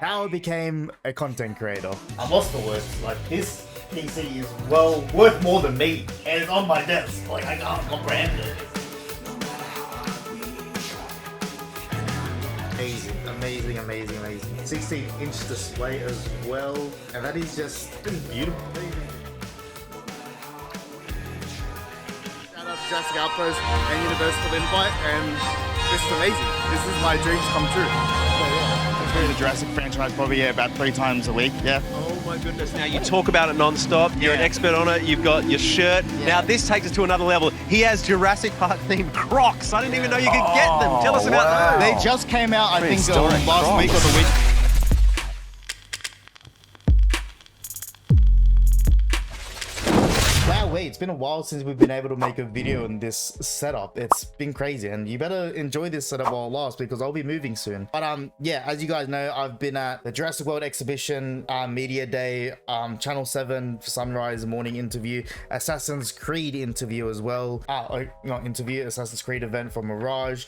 how I became a content creator. I'm lost for words. Like, his PC is well worth more than me, and it's on my desk. Like, I can't comprehend it. Amazing. 16-inch display as well, and that is just beautiful. Shout out to Jurassic Outpost and Universal Invite, and this is amazing. This is my dreams come true. Go to the Jurassic franchise probably about 3 times a week. Yeah. Oh my goodness. Now you talk about it non-stop. You're an expert on it. You've got your shirt. Yeah. Now this takes us to another level. He has Jurassic Park themed Crocs. I didn't even know you could get them. Tell us about those. They just came out, I think, last week or the week. It's been a while since we've been able to make a video in this setup. It's been crazy, and you better enjoy this setup while it lasts because I'll be moving soon. But yeah, as you guys know, I've been at the Jurassic World exhibition, media day, Channel 7 sunrise morning interview, Assassin's Creed interview as well. Not interview, Assassin's Creed event from Mirage,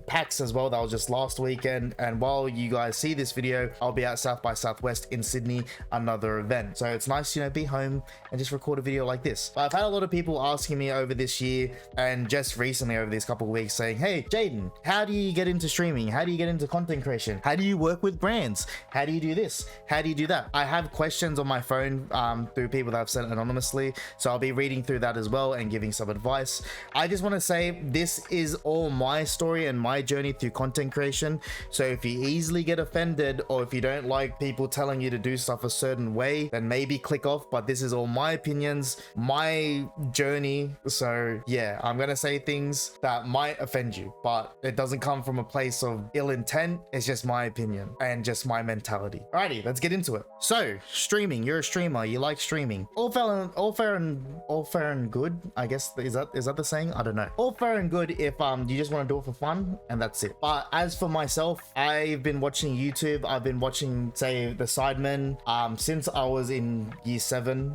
PAX as well. That was just last weekend. And while you guys see this video, I'll be at South by Southwest in Sydney, another event. So it's nice, you know, be home and just record a video like this. I've had a lot of people asking me over this year and just recently over these couple of weeks saying, hey Jaden, how do you get into streaming? How do you get into content creation? How do you work with brands? How do you do this? How do you do that? I have questions on my phone through people that I've sent anonymously, so I'll be reading through that as well and giving some advice. I just want to say this is all my story and my journey through content creation, so if you easily get offended or if you don't like people telling you to do stuff a certain way, then maybe click off. But this is all my opinions, my journey. So yeah, I'm gonna say things that might offend you, but it doesn't come from a place of ill intent. It's just my opinion and just my mentality. Alrighty, let's get into it. So streaming, you're a streamer, you like streaming. All fair and good, I guess. Is that the saying? I don't know. All fair and good if you just want to do it for fun and that's it. But as for myself, I've been watching YouTube. I've been watching, say, the Sidemen since I was in year 7,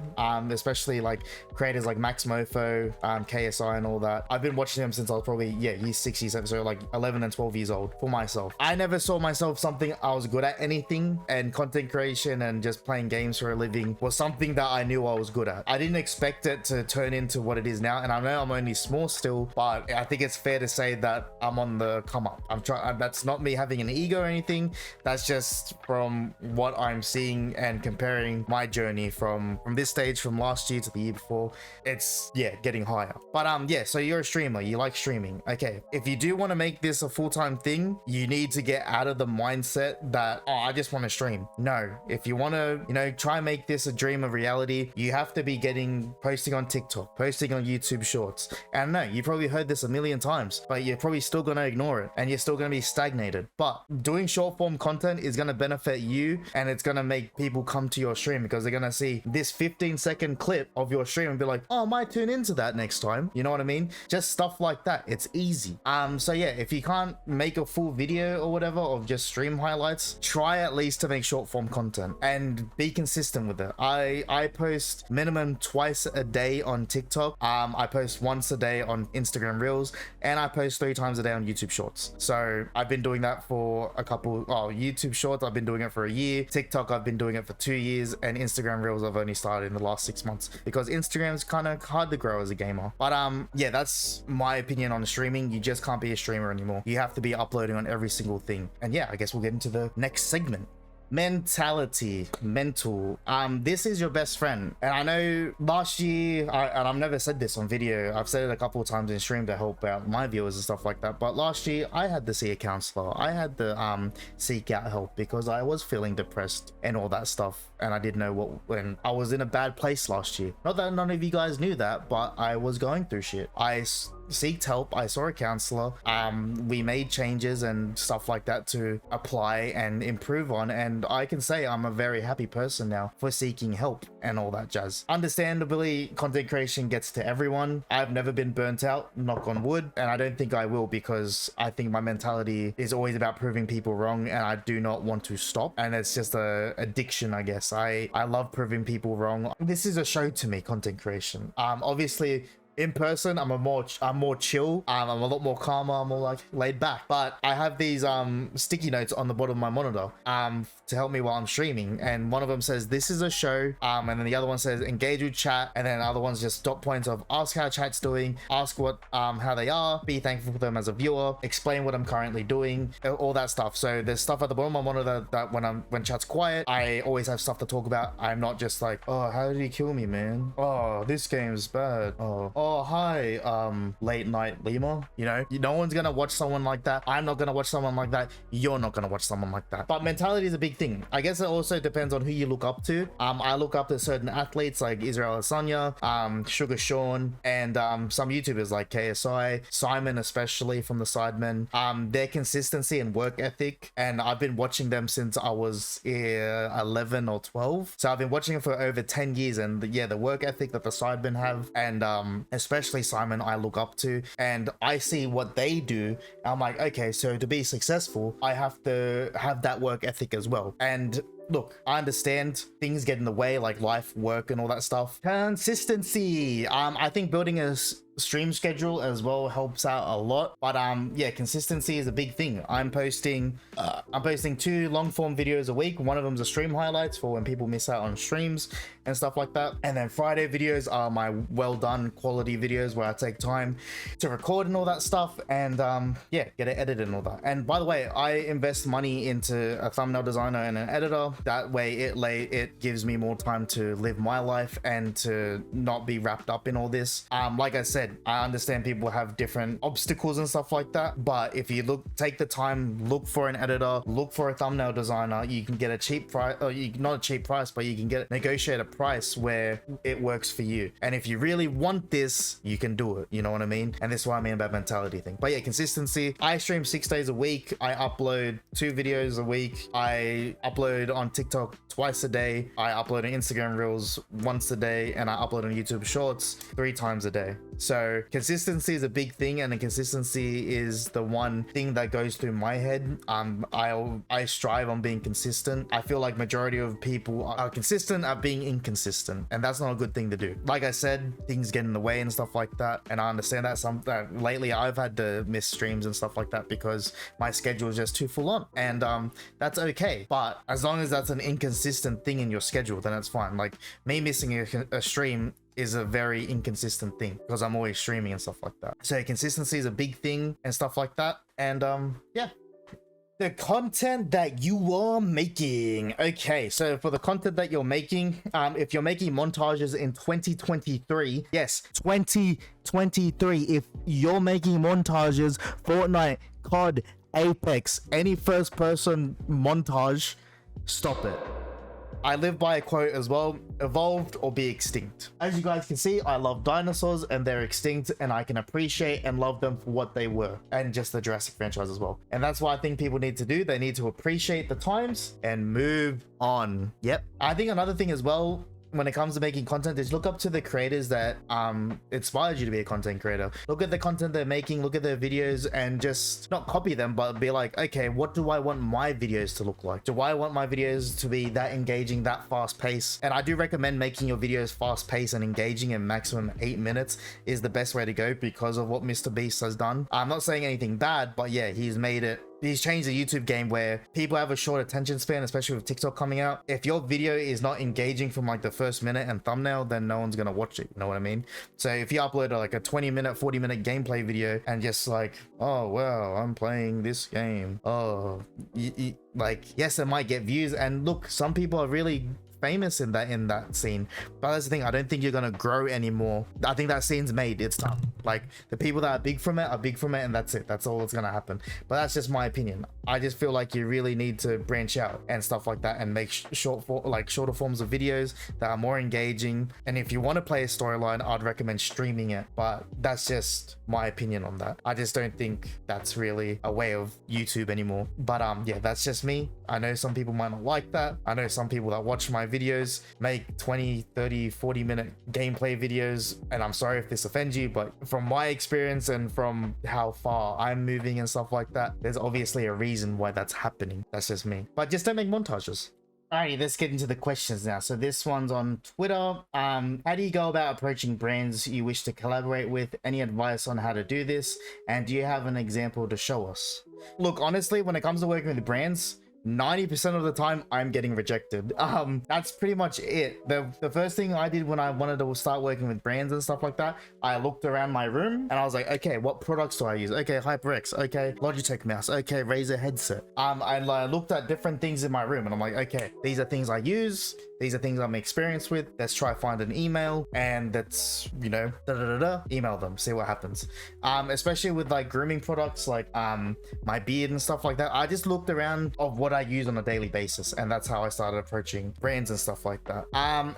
especially like creators like Max Mofo, KSI and all that. I've been watching them since I was probably, yeah, year 6, year 7, so like 11 and 12 years old for myself. I never saw myself something I was good at anything, and content creation and just playing games for a living was something that I knew I was good at. I didn't expect it to turn into what it is now, and I know I'm only small still, but I think it's fair to say that I'm on the come up. I'm trying. That's not me having an ego or anything. That's just from what I'm seeing and comparing my journey from this stage from last year to the year before. It's, yeah, getting higher. But yeah, so you're a streamer, you like streaming. Okay, if you do want to make this a full-time thing, you need to get out of the mindset that, oh, I just want to stream. No, if you want to, you know, try and make this a dream of reality, you have to be posting on TikTok, posting on YouTube Shorts. And no, you probably heard this a million times, but you're probably still going to ignore it and you're still going to be stagnated. But doing short form content is going to benefit you, and it's going to make people come to your stream because they're going to see this 15-second clip of your stream and be like, oh, I might tune into that next time. You know what I mean? Just stuff like that. It's easy. So yeah, if you can't make a full video or whatever of just stream highlights, try at least to make short form content and be consistent with it. I post minimum twice a day on TikTok. I post once a day on Instagram Reels, and I post 3 times a day on YouTube Shorts. So I've been doing that for YouTube Shorts, I've been doing it for a year. TikTok, I've been doing it for 2 years, and Instagram Reels, I've only started in the last 6 months because Instagram's kind of hard to grow as a gamer. But yeah, that's my opinion on streaming. You just can't be a streamer anymore. You have to be uploading on every single thing. And yeah, I guess we'll get into the next segment. Mentality, mental. This is your best friend. And I know last year, and I've never said this on video, I've said it a couple of times in stream to help out my viewers and stuff like that, but last year I had to see a counselor. I had to seek out help because I was feeling depressed and all that stuff, and I didn't know when I was in a bad place last year. Not that none of you guys knew that, but I was going through shit. I seeked help. I saw a counselor. We made changes and stuff like that to apply and improve on, and I can say I'm a very happy person now for seeking help and all that jazz. Understandably, content creation gets to everyone. I've never been burnt out, knock on wood, and I don't think I will, because I think my mentality is always about proving people wrong, and I do not want to stop, and it's just a addiction, I guess. I love proving people wrong. This is a show to me, content creation. Obviously in person, I'm more chill. I'm a lot more calmer. I'm more like laid back. But I have these sticky notes on the bottom of my monitor to help me while I'm streaming. And one of them says, "This is a show." And then the other one says, "Engage with chat." And then the other one's just dot points of ask how chat's doing, ask what how they are, be thankful for them as a viewer, explain what I'm currently doing, all that stuff. So there's stuff at the bottom of my monitor that when chat's quiet, I always have stuff to talk about. I'm not just like, "Oh, how did he kill me, man? Oh, this game's bad. Oh, hi, late night Lima." You know, no one's gonna watch someone like that. I'm not gonna watch someone like that. You're not gonna watch someone like that. But mentality is a big thing. I guess it also depends on who you look up to. I look up to certain athletes like Israel Asanya, Sugar Sean, and some YouTubers like KSI, Simon, especially from the Sidemen. Their consistency and work ethic, and I've been watching them since I was 11 or 12. So I've been watching them for over 10 years, and the work ethic that the Sidemen have, and especially Simon, I look up to, and I see what they do. I'm like, okay, so to be successful, I have to have that work ethic as well. And look, I understand things get in the way, like life, work, and all that stuff. Consistency. I think building a stream schedule as well helps out a lot. But yeah, consistency is a big thing. I'm posting 2 long form videos a week. One of them's a stream highlights for when people miss out on streams and stuff like that. And then Friday videos are my well done quality videos where I take time to record and all that stuff, and yeah, get it edited and all that. And by the way, I invest money into a thumbnail designer and an editor. That way it gives me more time to live my life and to not be wrapped up in all this. Like I said, I understand people have different obstacles and stuff like that, but if you take the time, look for an editor, look for a thumbnail designer, you can get a cheap price, or not a cheap price, but you can negotiate a price where it works for you. And if you really want this, you can do it, you know what I mean? And this is what I mean about mentality thing. But yeah, consistency. I stream 6 days a week. I upload 2 videos a week. I upload on TikTok twice a day. I upload on Instagram Reels once a day, and I upload on YouTube Shorts 3 times a day. So consistency is a big thing, and the consistency is the one thing that goes through my head. I strive on being consistent. I feel like majority of people are consistent at being inconsistent, and that's not a good thing to do. Like I said, things get in the way and stuff like that, and I understand that lately I've had to miss streams and stuff like that because my schedule is just too full on, and that's okay. But as long as that's an inconsistent thing in your schedule, then it's fine. Like me missing a stream is a very inconsistent thing because I'm always streaming and stuff like that. So consistency is a big thing and stuff like that. And yeah, the content that you are making. Okay, so for the content that you're making, if you're making montages in 2023, yes, 2023, if you're making montages, Fortnite, COD, Apex, any first person montage, stop it. I live by a quote as well: evolved or be extinct. As you guys can see, I love dinosaurs and they're extinct, and I can appreciate and love them for what they were, and just the Jurassic franchise as well. And that's what I think people need to do. They need to appreciate the times and move on. Yep. I think another thing as well, when it comes to making content, is look up to the creators that inspired you to be a content creator. Look at the content they're making, look at their videos, and just not copy them, but be like, okay, what do I want my videos to look like? Do I want my videos to be that engaging, that fast paced? And I do recommend making your videos fast paced and engaging, and maximum 8 minutes is the best way to go because of what Mr. Beast has done. I'm not saying anything bad, but yeah, he's changed the YouTube game where people have a short attention span, especially with TikTok coming out. If your video is not engaging from like the first minute and thumbnail, then no one's gonna watch it, you know what I mean? So if you upload like a 20-minute, 40-minute gameplay video and just like, oh well, I'm playing this game, oh, like, yes, it might get views, and look, some people are really famous in that scene, but that's the thing, I don't think you're gonna grow anymore. I think that scene's made, it's done. Like, the people that are big from it, and that's it. That's all that's gonna happen. But that's just my opinion. I just feel like you really need to branch out and stuff like that, and make shorter forms of videos that are more engaging. And if you want to play a storyline, I'd recommend streaming it, but that's just my opinion on that. I just don't think that's really a way of YouTube anymore. But yeah, that's just me. I know some people might not like that. I know some people that watch my videos make 20, 30, 40-minute gameplay videos, and I'm sorry if this offends you, but from my experience and from how far I'm moving and stuff like that, there's obviously a reason why that's happening. That's just me. But just don't make montages. Alrighty, let's get into the questions now. So this one's on Twitter. How do you go about approaching brands you wish to collaborate with? Any advice on how to do this? And do you have an example to show us? Look, honestly, when it comes to working with brands, 90% of the time I'm getting rejected. That's pretty much it. The first thing I did when I wanted to start working with brands and stuff like that, I looked around my room and I was like, okay, what products do I use? Okay, HyperX. Okay, Logitech mouse. Okay, Razer headset. I looked at different things in my room and I'm like, okay, these are things I use. These are things I'm experienced with. Let's try find an email and that's, you know, email them, see what happens. Especially with like grooming products, like my beard and stuff like that. I just looked around of what I use on a daily basis, and that's how I started approaching brands and stuff like that.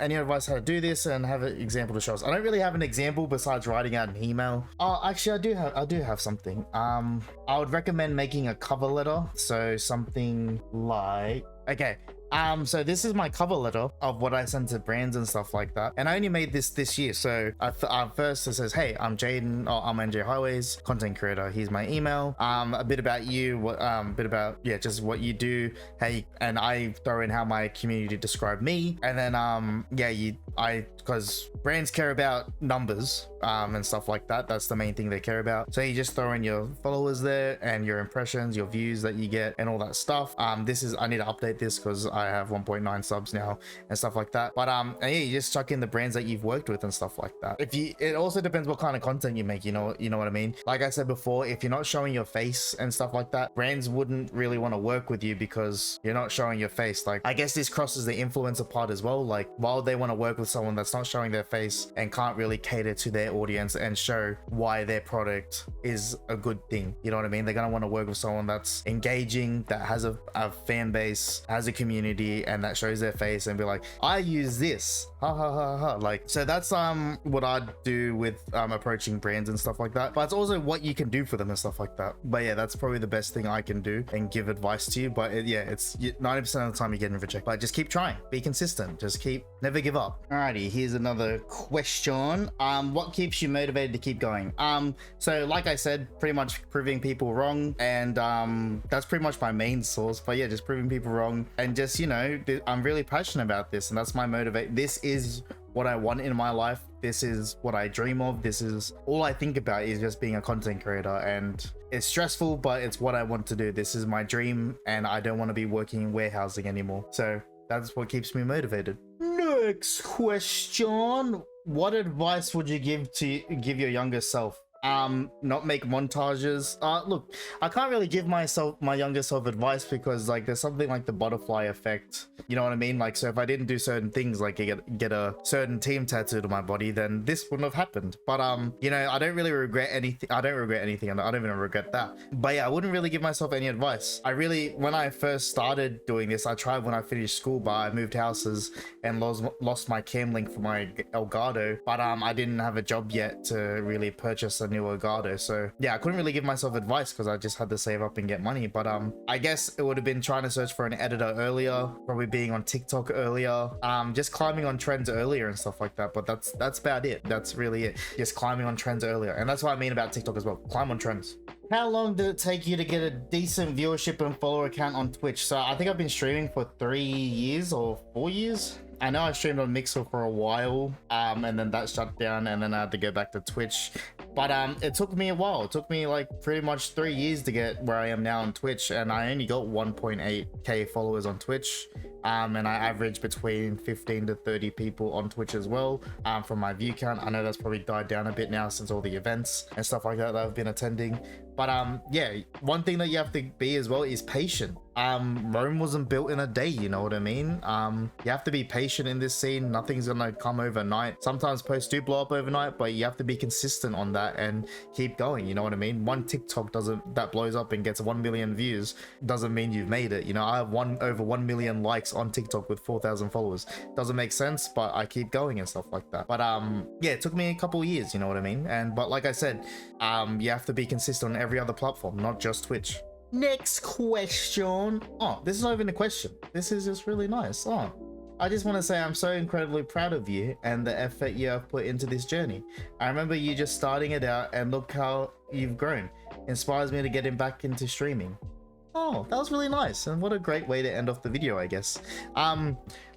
Any advice how to do this and have an example to show us? I don't really have an example besides writing out an email. Oh, actually, I do have something. I would recommend making a cover letter. So something like, okay. So this is my cover letter of what I send to brands and stuff like that. And I only made this year. So first it says, hey, I'm Jaden, or I'm NJ Highways, content creator. Here's my email. A bit about you, bit about, yeah, just what you do. Hey, and I throw in how my community describe me. And then, because brands care about numbers, and stuff like that. That's the main thing they care about. So you just throw in your followers there and your impressions, your views that you get and all that stuff. I need to update this because I have 1.9 subs now and stuff like that. But and yeah, you just chuck in the brands that you've worked with and stuff like that. It also depends what kind of content you make, you know what I mean? Like I said before, if you're not showing your face and stuff like that, brands wouldn't really want to work with you because you're not showing your face. Like, I guess this crosses the influencer part as well. Like, while they want to work with someone that's not showing their face and can't really cater to their audience and show why their product is a good thing, you know what I mean? They're gonna want to work with someone that's engaging, that has a fan base, has a community, and that shows their face and be like, I use this, ha ha ha ha. Like, so that's what I'd do with approaching brands and stuff like that. But it's also what you can do for them and stuff like that. But yeah, that's probably the best thing I can do and give advice to you. But it's 90% of the time you're getting rejected. But just keep trying, be consistent, just never give up. Alrighty, here's another question. What keeps you motivated to keep going? So like I said, pretty much proving people wrong, and that's pretty much my main source. But yeah, just proving people wrong, and just, you know, I'm really passionate about this, and that's my motivate. This is what I want in my life. This is what I dream of. This is all I think about, is just being a content creator, and it's stressful, but it's what I want to do. This is my dream, and I don't want to be working in warehousing anymore. So that's what keeps me motivated. Next question. What advice would you give your younger self? Not make montages. Look, I can't really give my younger self advice because, like, there's something like the butterfly effect, you know what I mean? Like, so if I didn't do certain things, like get a certain team tattooed on my body, then this wouldn't have happened. But you know, I don't really regret anything. I don't regret anything, and I don't even regret that. But yeah, I wouldn't really give myself any advice. When I first started doing this, I tried when I finished school, but I moved houses and lost my cam link for my Elgato. But I didn't have a job yet to really purchase a new Elgato, so yeah, I couldn't really give myself advice because I just had to save up and get money. But I guess it would have been trying to search for an editor earlier, probably being on TikTok earlier, just climbing on trends earlier and stuff like that. But that's about it. That's really it, just climbing on trends earlier. And that's what I mean about TikTok as well, climb on trends. How long did it take you to get a decent viewership and follower count on Twitch? So I think I've been streaming for 3 years or 4 years. I know I streamed on Mixer for a while, and then that shut down, and then I had to go back to Twitch. But it took me a while. It took me like pretty much 3 years to get where I am now on Twitch, and I only got 1.8k followers on Twitch. And I average between 15 to 30 people on Twitch as well, from my view count. I know that's probably died down a bit now since all the events and stuff like that I've been attending. But yeah, one thing that you have to be as well is patient. Rome wasn't built in a day, you know what I mean? You have to be patient in this scene. Nothing's gonna come overnight. Sometimes posts do blow up overnight, but you have to be consistent on that and keep going, you know what I mean? One TikTok that blows up and gets 1 million views doesn't mean you've made it. You know, I have over 1 million likes on TikTok with 4,000 followers. Doesn't make sense, but I keep going and stuff like that. But yeah, it took me a couple years, you know what I mean? But like I said, you have to be consistent on every other platform, not just Twitch. Next question. Oh, this is not even a question. This is just really nice. Oh, I just want to say I'm so incredibly proud of you and the effort you have put into this journey. I remember you just starting it out, and look how you've grown. Inspires me to get back into streaming. Oh, that was really nice, and what a great way to end off the video, I guess.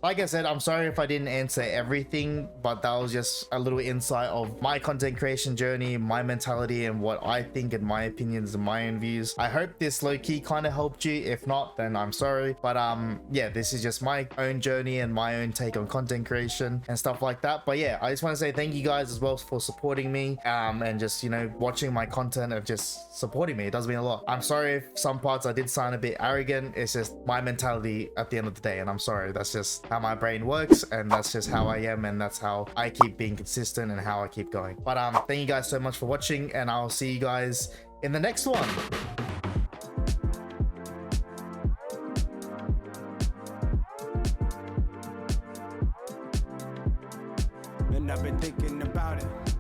Like I said, I'm sorry if I didn't answer everything, but that was just a little insight of my content creation journey, my mentality, and what I think and my opinions and my own views. I hope this low-key kind of helped you. If not, then I'm sorry. But yeah, this is just my own journey and my own take on content creation and stuff like that. But yeah, I just want to say thank you guys as well for supporting me, and just, you know, watching my content and just supporting me. It does mean a lot. I'm sorry if some parts I did sound a bit arrogant. It's just my mentality at the end of the day, and I'm sorry. That's just how my brain works, and that's just how I am, and that's how I keep being consistent and how I keep going. But thank you guys so much for watching, and I'll see you guys in the next one. And I've been thinking about it.